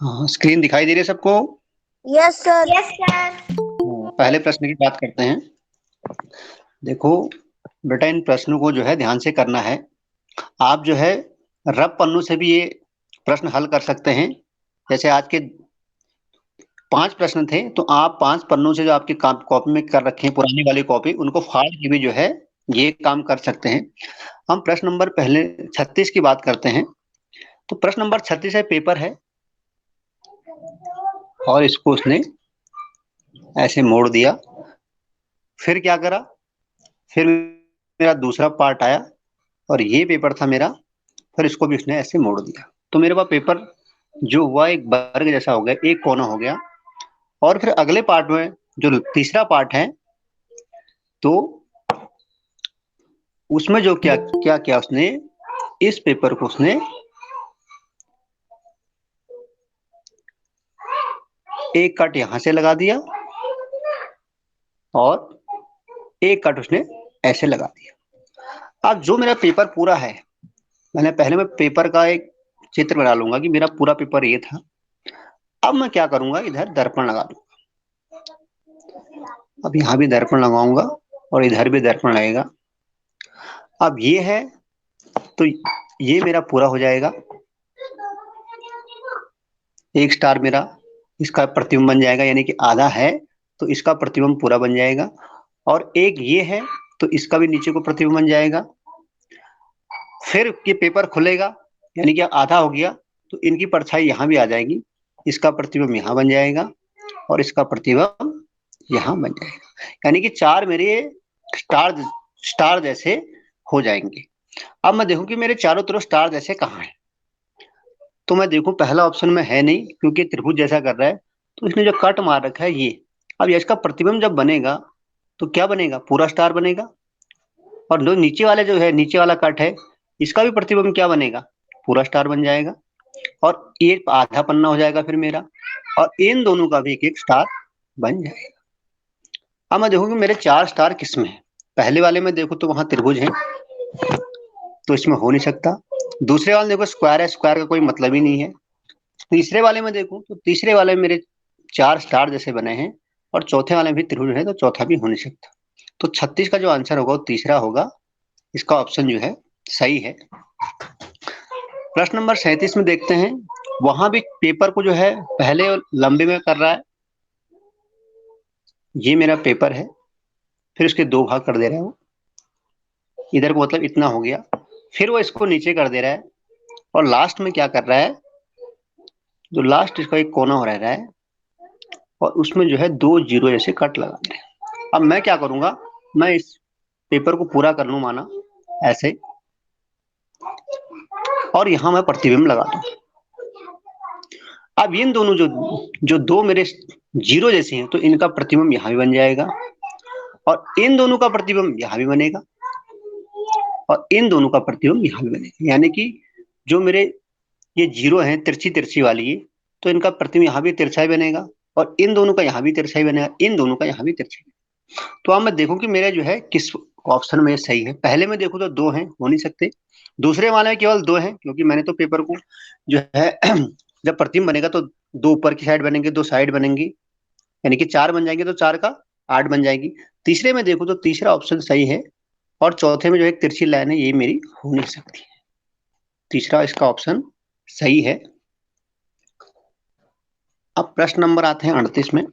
हाँ, स्क्रीन दिखाई दे रही है सबको? Yes sir. Yes sir. पहले प्रश्न की बात करते हैं। देखो बेटा, इन प्रश्नों को जो है ध्यान से करना है। आप जो है रफ पन्नों से भी ये प्रश्न हल कर सकते हैं। जैसे आज के 5 प्रश्न थे, तो आप 5 पन्नों से जो आपकी कॉपी में कर रखे हैं, पुरानी वाली कॉपी, उनको फाड़ के भी जो है ये काम कर सकते हैं। हम प्रश्न नंबर पहले 36 की बात करते हैं। तो प्रश्न नंबर 36 है, पेपर है और इसको उसने ऐसे मोड़ दिया। फिर क्या करा? फिर मेरा दूसरा पार्ट आया और ये पेपर था मेरा। फिर इसको भी उसने ऐसे मोड़ दिया, तो मेरे पास पेपर जो हुआ एक वर्ग जैसा हो गया, एक कोना हो गया। और फिर अगले पार्ट में जो तीसरा पार्ट है, तो उसमें जो क्या क्या किया उसने, इस पेपर को उसने एक कट यहां से लगा दिया और एक कट उसने ऐसे लगा दिया। अब जो मेरा पेपर पूरा है, पहले मैं पेपर का एक चित्र बना लूंगा कि मेरा पूरा पेपर ये था। अब मैं क्या करूंगा, इधर दर्पण लगा दूंगा। अब यहाँ भी दर्पण लगाऊंगा और इधर भी दर्पण लगेगा। अब ये है, तो ये मेरा पूरा हो जाएगा। एक स्टार मेरा इसका प्रतिबिंब बन जाएगा, यानी कि आधा है तो इसका प्रतिबिंब पूरा बन जाएगा। और एक ये है तो इसका भी नीचे को प्रतिबिंब बन जाएगा। फिर ये पेपर खुलेगा, यानी कि आधा हो गया, तो इनकी परछाई यहाँ भी आ जाएगी। इसका प्रतिबिंब यहाँ बन जाएगा और इसका प्रतिबिंब यहाँ बन जाएगा, यानी कि 4 मेरे स्टार स्टार जैसे हो जाएंगे। अब मैं देखूं कि मेरे चारों तरफ स्टार जैसे कहाँ है। तो मैं देखूं पहला ऑप्शन में है नहीं, क्योंकि त्रिभुज जैसा कर रहा है। तो इसने जो कट मार रखा है ये, अब इसका प्रतिबिंब जब बनेगा तो क्या बनेगा, पूरा स्टार बनेगा। और जो नीचे वाले जो है, नीचे वाला कट है, इसका भी प्रतिबिंब क्या बनेगा, पूरा स्टार बन जाएगा। और ये आधा पन्ना हो जाएगा फिर मेरा, और इन दोनों का भी एक एक स्टार बन जाएगा। अब मैं देखूं कि मेरे 4 स्टार किसमें है। पहले वाले में देखो तो वहां त्रिभुज है, तो इसमें हो नहीं सकता। दूसरे वाले देखो स्क्वायर है, स्क्वायर का कोई मतलब ही नहीं है। तीसरे वाले में देखो तो तीसरे वाले में मेरे 4 स्टार जैसे बने हैं, और चौथे वाले में भी त्रिभुज है, तो चौथा भी हो नहीं सकता। तो 36 का जो आंसर होगा वो तीसरा होगा। इसका ऑप्शन जो है सही है। प्रश्न नंबर 37 में देखते हैं। वहां भी पेपर को जो है पहले लंबे में कर रहा है। ये मेरा पेपर है, फिर उसके 2 भाग कर दे रहा है वो, इधर को मतलब इतना हो गया। फिर वो इसको नीचे कर दे रहा है, और लास्ट में क्या कर रहा है, जो लास्ट इसका एक कोना हो रहा है, और उसमें जो है 2 जीरो जैसे कट लगा दे रहे हैं। अब मैं क्या करूंगा, मैं इस पेपर को पूरा कर लूं माना ऐसे, और यहां मैं प्रतिबिंब लगा दूं। अब इन दोनों जो जो दो मेरे जीरो जैसे हैं, तो इनका प्रतिबिंब यहां भी बन जाएगा, और इन दोनों का प्रतिबिंब यहां भी बनेगा, और इन दोनों का प्रतिबिंब यहां भी बनेगा। यानी कि जो मेरे ये जीरो है तिरछी तिरछी वाली, तो इनका प्रतिबिंब यहाँ भी तिरछा ही बनेगा, और इन दोनों का यहाँ भी तिरछा ही बनेगा, इन दोनों का यहाँ भी तिरछा ही। तो अब मैं देखूं कि मेरा जो है किस ऑप्शन में सही है। पहले में देखूं तो 2 हैं, हो नहीं सकते। दूसरे वाले में केवल 2 हैं, क्योंकि मैंने तो पेपर को जो है जब प्रतिबिंब बनेगा तो 2 ऊपर की साइड बनेंगे, 2 साइड बनेंगी, यानी कि 4 बन जाएंगे, तो 4 का 8 बन जाएगी। तीसरे में देखो तो तीसरा ऑप्शन सही है, और चौथे में जो एक तिरछी लाइन है ये मेरी हो नहीं सकती। तीसरा इसका ऑप्शन सही है। अब प्रश्न नंबर आते हैं 38 में।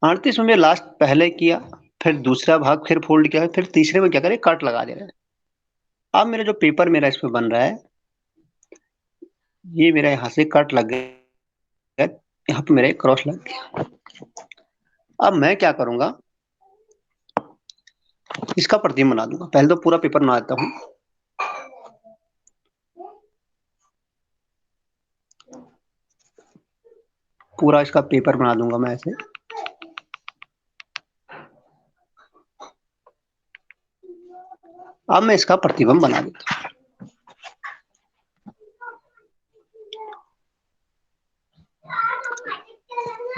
38 में लास्ट पहले किया, फिर दूसरा भाग फिर फोल्ड किया, फिर तीसरे में क्या करें, कट लगा दे रहे हैं। अब मेरा जो पेपर मेरा इसमें बन रहा है, ये मेरा यहाँ से कट लग गया, यहाँ पे मेरा एक क्रॉस लग गया। अब मैं क्या करूंगा, इसका प्रतिबिंब बना दूंगा। पहले तो पूरा पेपर बना देता हूँ। पूरा इसका पेपर बना दूंगा मैं ऐसे। अब मैं इसका प्रतिबिंब बना देता हूँ।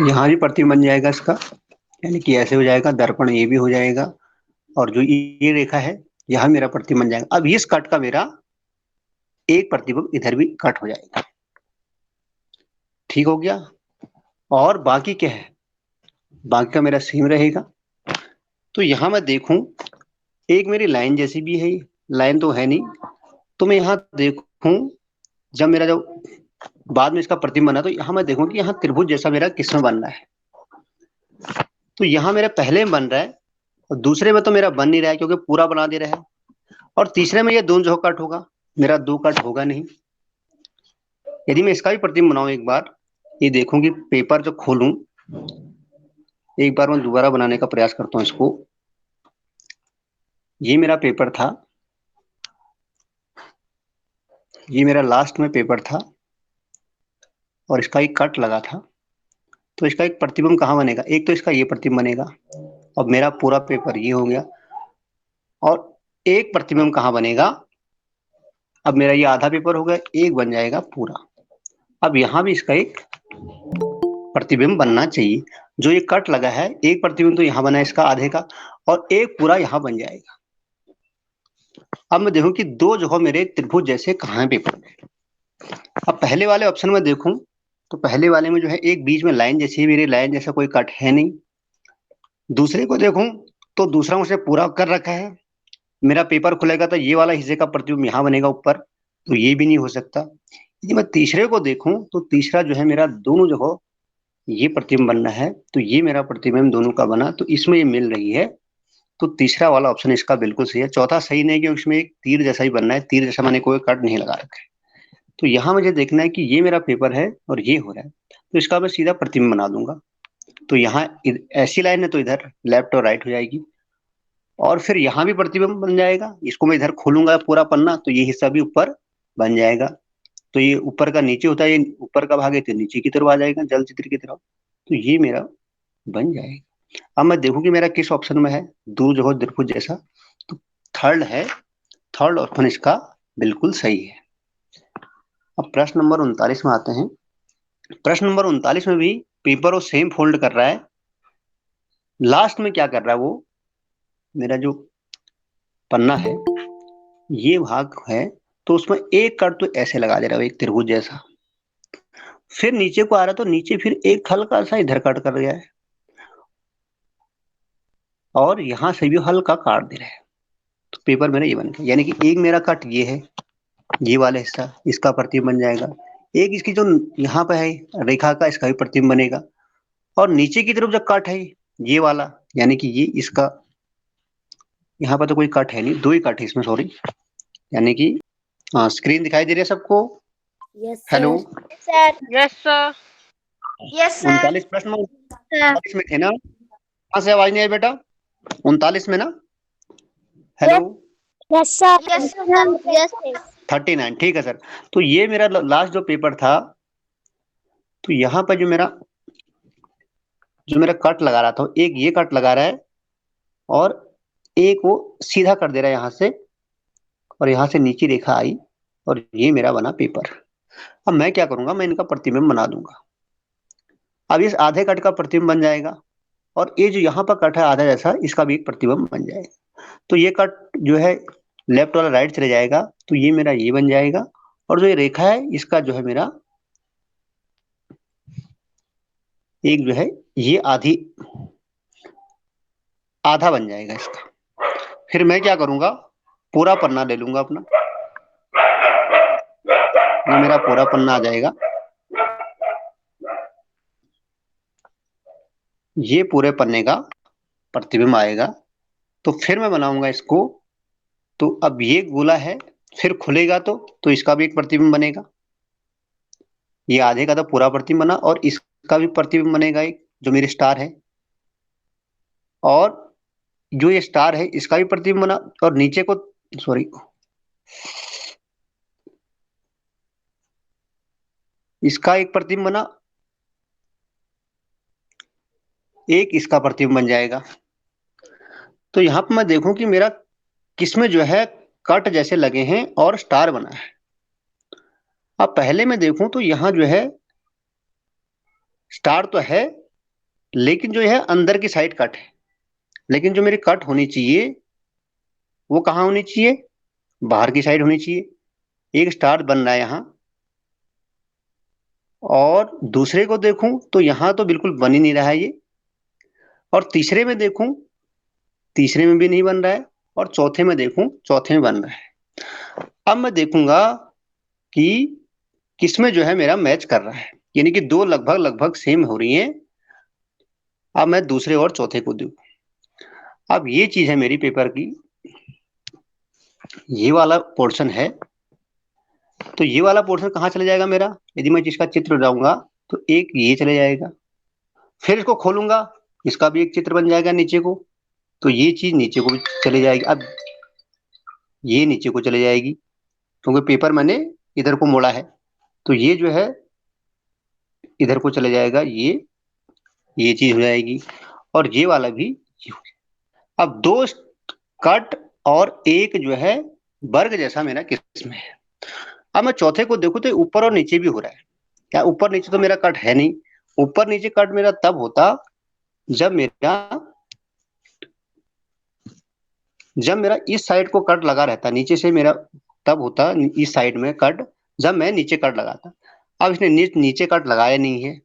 यहाँ भी प्रतिबिंब बन जाएगा इसका, यानी कि ऐसे हो जाएगा, दर्पण ये भी हो जाएगा, और जो ये रेखा है यहाँ मेरा प्रतिबिंब बन जाएगा। अब इस कट का मेरा एक प्रतिबिंब इधर भी कट हो जाएगा। ठीक हो गया। और बाकी क्या है, बाकी का मेरा सेम रहेगा। तो यहां मैं देखूं, एक मेरी लाइन जैसी भी है, लाइन तो है नहीं, तो मैं यहाँ देखूं, जब मेरा जो बाद में इसका प्रतिबिंब बना, तो यहाँ मैं देखूं कि यहाँ त्रिभुज जैसा मेरा किसमें बन रहा है। तो यहाँ मेरे पहले में बन रहा है, और दूसरे में तो मेरा बन नहीं रहा है क्योंकि पूरा बना दे रहा है, और तीसरे में ये दोनों जो कट होगा, मेरा दो कट होगा नहीं। यदि मैं इसका भी प्रतिबिंब बनाऊं एक बार, ये देखूं कि पेपर जो खोलूं, एक बार मैं दोबारा बनाने का प्रयास करता हूं इसको। ये मेरा पेपर था, ये मेरा लास्ट में पेपर था, और इसका एक कट लगा था। तो इसका एक प्रतिबिंब कहाँ बनेगा, एक तो इसका ये प्रतिबिंब बनेगा, और मेरा पूरा पेपर ये हो गया। और एक प्रतिबिंब कहाँ बनेगा, अब मेरा ये आधा पेपर हो गया, एक बन जाएगा पूरा। अब यहाँ भी इसका एक प्रतिबिंब बनना चाहिए। जो ये कट लगा है, एक प्रतिबिंब तो यहाँ बना है इसका आधे का, और एक पूरा यहाँ बन जाएगा। अब मैं देखूं कि दो जो मेरे त्रिभुज जैसे कहाँ है पेपर में। अब पहले वाले ऑप्शन में देखूं, तो पहले वाले में जो है एक बीच में लाइन जैसी है, मेरी लाइन जैसा कोई कट है नहीं। दूसरे को देखूं, तो दूसरा मुझे पूरा कर रखा है। मेरा पेपर खुलेगा तो ये वाला हिस्से का प्रतिबिंब यहाँ बनेगा ऊपर, तो ये भी नहीं हो सकता। यदि मैं तीसरे को देखूं, तो तीसरा जो है मेरा दोनों जो हो ये प्रतिबिंब बनना है, तो ये मेरा प्रतिबिंब दोनों का बना, तो इसमें ये मिल रही है। तो तीसरा वाला ऑप्शन इसका बिल्कुल सही है। चौथा सही नहीं, क्योंकि इसमें एक तीर जैसा ही बनना है, तीर जैसा मैंने कोई कट नहीं लगा रखा है। तो यहाँ मुझे देखना है कि ये मेरा पेपर है और ये हो रहा है, तो इसका मैं सीधा प्रतिबिंब बना दूंगा। तो यहाँ ऐसी लाइन है तो इधर लेफ्ट और राइट हो जाएगी, और फिर यहाँ भी प्रतिबिंब बन जाएगा। इसको मैं इधर खोलूंगा पूरा पन्ना, तो ये हिस्सा भी ऊपर बन जाएगा। तो ये ऊपर का नीचे होता है, ये ऊपर का भाग है तो नीचे की तरफ आ जाएगा, जल चित्र की तरफ। तो ये मेरा बन जाएगा। अब मैं देखूं कि मेरा किस ऑप्शन में है, दूर जो हो त्रिभुज जैसा, तो थर्ड है, थर्ड ऑप्शन इसका बिल्कुल सही है। अब प्रश्न नंबर 39 में आते हैं। प्रश्न नंबर 39 में भी पेपर वो सेम फोल्ड कर रहा है। लास्ट में क्या कर रहा है वो, मेरा जो पन्ना है ये भाग है, तो उसमें एक कट तो ऐसे लगा दे रहा है एक त्रिभुज जैसा। फिर नीचे को आ रहा है, तो नीचे फिर एक हल्का सा इधर कट कर गया है, और यहां से भी हल्का काट दे रहा है। तो पेपर मेरा ये बन गया, यानी कि एक मेरा कट ये है, ये वाला हिस्सा इसका प्रतिबिंब बन जाएगा। एक इसकी जो यहाँ पे है रेखा का, इसका भी प्रतिबिंब बनेगा। और नीचे की तरफ जो कट है ये वाला, यानी कि ये इसका, यहाँ पर तो कोई कट है नहीं, दो ही कट है इसमें, सॉरी। यानी कि स्क्रीन दिखाई दे रही है सबको? Yes hello, sir. Yes sir. Yes sir. 39 प्रश्न 39 में थे ना? कहाँ से आवाज नहीं आई बेटा? 39 में ना? Hello, yes sir. Yes sir. Yes 39, ठीक है सर। तो ये मेरा लास्ट जो पेपर था, तो यहाँ पर जो मेरा कट लगा रहा था, एक ये कट लगा रहा है, और एक वो सीधा कर दे रहा है यहाँ से, और यहाँ से नीचे रेखा आई, और ये मेरा बना पेपर। अब मैं क्या करूंगा, मैं इनका प्रतिबिंब बना दूंगा। अब इस आधे कट का प्रतिबिंब बन जाएगा, और ये जो यहाँ पर कट है आधा जैसा, इसका भी एक प्रतिबिंब बन जाएगा। तो ये कट जो है लेफ्ट वाला राइट चले जाएगा, तो ये मेरा ये बन जाएगा। और जो ये रेखा है इसका जो है मेरा एक जो है ये आधी, आधा बन जाएगा इसका। फिर मैं क्या करूंगा, पूरा पन्ना ले लूंगा अपना, ये मेरा पूरा पन्ना आ जाएगा, ये पूरे पन्ने का प्रतिबिंब आएगा। तो फिर मैं बनाऊंगा इसको। तो अब ये गोला है, फिर खुलेगा तो इसका भी एक प्रतिबिंब बनेगा। ये आधे का तो पूरा प्रतिबिंब बना, और इसका भी प्रतिबिंब बनेगा एक, जो मेरे स्टार है। और जो ये स्टार है इसका भी प्रतिबिंब बना, और नीचे को, सॉरी, इसका एक प्रतिबिंब बना, एक इसका प्रतिबिंब बन जाएगा। तो यहां पर मैं देखूं कि मेरा किसमें जो है कट जैसे लगे हैं और स्टार बना है। अब पहले मैं देखूं तो यहां जो है स्टार तो है, लेकिन जो है अंदर की साइड कट है। लेकिन जो मेरी कट होनी चाहिए वो कहाँ होनी चाहिए, बाहर की साइड होनी चाहिए। एक स्टार बन रहा है यहाँ, और दूसरे को देखूं तो यहाँ तो बिल्कुल बन ही नहीं रहा है ये, और तीसरे में देखूं, तीसरे में भी नहीं बन रहा है, और चौथे में देखूं, चौथे में बन रहा है। अब मैं देखूंगा कि किसमें जो है मेरा मैच कर रहा है, यानी कि दो लगभग लगभग सेम हो रही हैं। अब मैं दूसरे और चौथे को देखूं। अब ये चीज है मेरी पेपर की, ये वाला पोर्शन है। तो ये वाला पोर्शन कहाँ चला जाएगा मेरा, यदि मैं इसका चित्र बनाऊंगा तो एक ये चले जाएगा, फिर इसको खोलूंगा, इसका भी एक चित्र बन जाएगा नीचे को, तो ये चीज नीचे को भी चली जाएगी। अब ये नीचे को चले जाएगी, क्योंकि पेपर मैंने इधर को मोड़ा है, तो ये जो है इधर को चले जाएगा, ये चीज हो जाएगी, और ये वाला भी ये हो जाएगा। अब दो कट और एक जो है वर्ग जैसा मेरा किस में है। अब मैं चौथे को देखूं तो ऊपर और नीचे भी हो रहा है। क्या ऊपर नीचे तो मेरा कट है नहीं, ऊपर नीचे कट मेरा तब होता जब मेरा जब मेरा इस साइड को कट लगा रहता नीचे से मेरा, तब होता इस साइड में कट जब मैं नीचे कट लगाता। अब इसने नीचे कट लगाया नहीं है,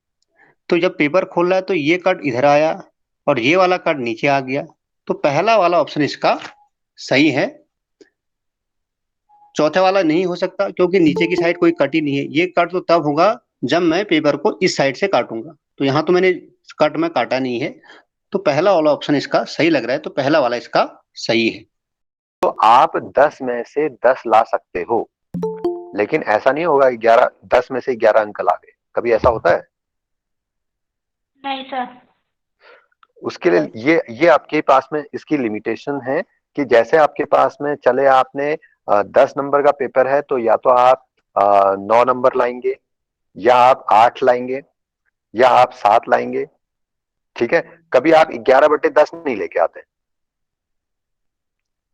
तो जब पेपर खोल रहा है तो ये कट इधर आया और ये वाला कट नीचे आ गया, तो पहला वाला ऑप्शन इसका सही है। चौथा वाला नहीं हो सकता, क्योंकि नीचे की साइड कोई कट ही नहीं है। ये कट तो तब होगा जब मैं पेपर को इस साइड से काटूंगा, तो यहाँ तो मैंने कट में काटा नहीं है, तो पहला वाला ऑप्शन इसका सही लग रहा है, तो पहला वाला इसका सही है। तो आप 10 में से 10 ला सकते हो, लेकिन ऐसा नहीं होगा 11, 10 में से 11 अंक ला गए, कभी ऐसा होता है? नहीं सर। उसके लिए ये आपके पास में इसकी लिमिटेशन है कि जैसे आपके पास में चले, आपने 10 नंबर का पेपर है तो या तो आप 9 नंबर लाएंगे, या आप 8 लाएंगे, या आप 7 लाएंगे। ठीक है, कभी आप 11/10 नहीं लेके आते।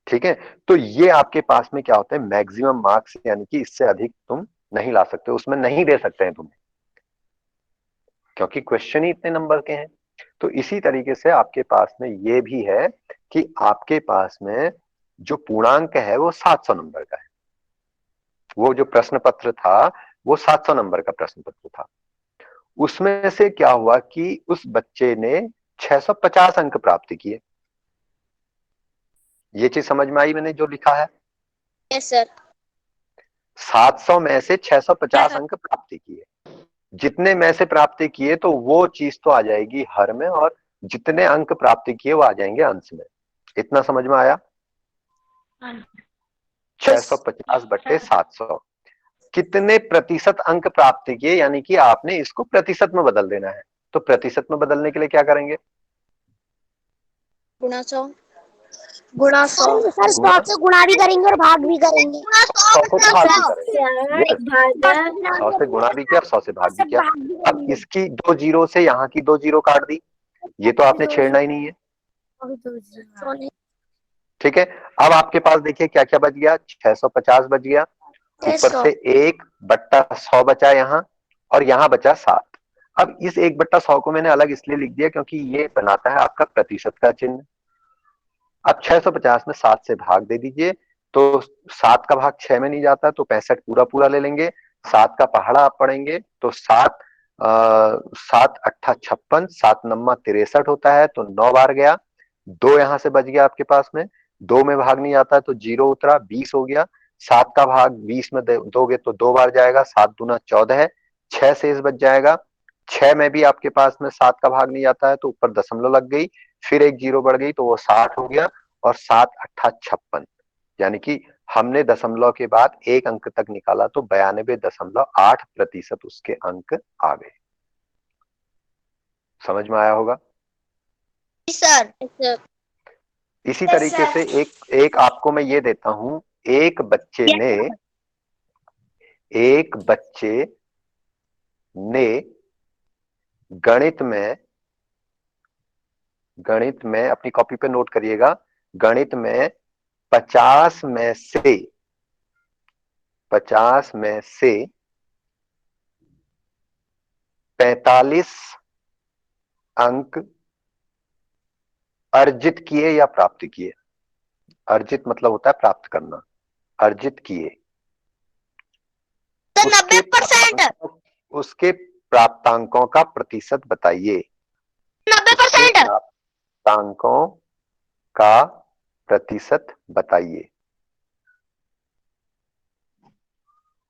ठीक है, तो ये आपके पास में क्या होता है, मैक्सिमम मार्क्स, यानी कि इससे अधिक तुम नहीं ला सकते, उसमें नहीं दे सकते हैं तुम्हें, क्योंकि क्वेश्चन ही इतने नंबर के हैं। तो इसी तरीके से आपके पास में ये भी है कि आपके पास में जो पूर्णांक है वो 700 नंबर का है। वो जो प्रश्न पत्र था वो 700 नंबर का प्रश्न पत्र था। उसमें से क्या हुआ कि उस बच्चे ने 650 अंक प्राप्त किए। ये चीज समझ में आई मैंने जो लिखा है? Yes sir. 700 में से 650 अंक प्राप्त किए। जितने में से प्राप्त किए तो वो चीज तो आ जाएगी हर में, और जितने अंक प्राप्त किए वो आ जाएंगे अंश में। इतना समझ में आया? 650/700 कितने प्रतिशत अंक प्राप्त किए, यानी कि आपने इसको प्रतिशत में बदल देना है। तो प्रतिशत में बदलने के लिए क्या करेंगे? गुणा 100। गुणा 100 सर, 100 गुणा से गुणा भी करेंगे और भाग भी करेंगे। 100 को भाग भी करेंगे। यस, भागा 100 से गुणा भी किया, 100 से भाग भी किया। अब इसकी 2 जीरो से यहाँ की 2 जीरो काट दी, ये तो आपने छेड़ना ही नहीं है। ठीक है, अब आपके पास देखिए क्या क्या बच गया, 650 बच गया, ऊपर से 1/100 बचा यहाँ, और यहाँ बचा 7। अब इस 1/100 को मैंने अलग इसलिए लिख दिया क्योंकि ये बनाता है आपका प्रतिशत का चिन्ह। अब 650 में 7 से भाग दे दीजिए, तो 7 का भाग 6 में नहीं जाता, तो 65 पूरा पूरा ले लेंगे। 7 का पहाड़ा आप पढ़ेंगे तो 7 अट्ठा 56, 7 नम्मा 63 होता है, तो 9 बार गया। 2 यहां से बच गया आपके पास में, 2 में भाग नहीं आता तो 0 उतरा, 20 हो गया। 7 का भाग 20 में दोगे तो 2 बार जाएगा, 7 दूना 14 है, 6 शेष बच जाएगा। 6 में भी आपके पास में 7 का भाग नहीं आता है, तो ऊपर दशमलव लग गई, फिर एक जीरो बढ़ गई तो वो 60 हो गया, और 7 अट्ठा 56, यानी कि हमने दशमलव के बाद एक अंक तक निकाला तो 92.8% उसके अंक आ गए। समझ में आया होगा? सर। इसी तरीके से एक आपको मैं ये देता हूं, एक बच्चे ने गणित में अपनी कॉपी पे नोट करिएगा, गणित में 50 में से 45 अंक अर्जित किए या प्राप्त किए। अर्जित मतलब होता है प्राप्त करना, अर्जित किए। 90%। उसके प्राप्तांकों का प्रतिशत बताइए। 90%। प्राप्तांकों का प्रतिशत बताइए।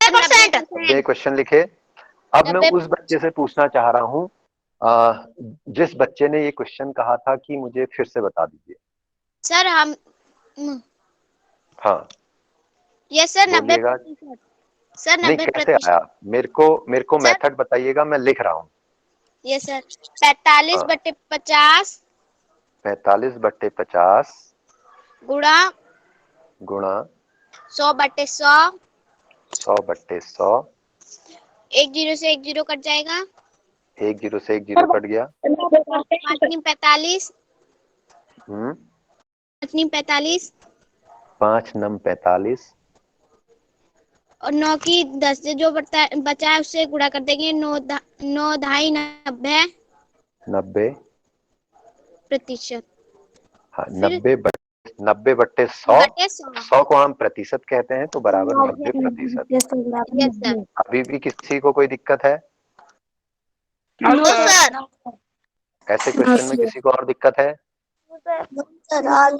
90%। क्वेश्चन लिखे। अब मैं उस बच्चे से पूछना चाह रहा हूं जिस बच्चे ने ये क्वेश्चन कहा था कि मुझे फिर से बता दीजिए। सर हम हाँ यस सर, बोलिएगा। 90%। सर नहीं, कैसे 90%। आया? मेरे को सर मेथड बताइएगा, मैं लिख रहा हूँ। यस सर, 45 हाँ, बटे 50 45/50 गुणा गुणा 100 बटे 100। 100/100। एक जीरो से एक जीरो कट जाएगा। एक जीरो से एक जीरो कट गया। 5×45। हम्म 5×45 5×9 = 45। और 9 की 10 से जो बचा है उससे गुणा कर देंगे। 9 ढाई 90 90। प्रतिशत। हाँ, फिर 90/100। बटे 100। 100 को हम प्रतिशत कहते हैं, तो बराबर 90%। Yes sir. अभी भी किसी को कोई दिक्कत है? No sir. ऐसे क्वेश्चन में किसी को और दिक्कत है? सर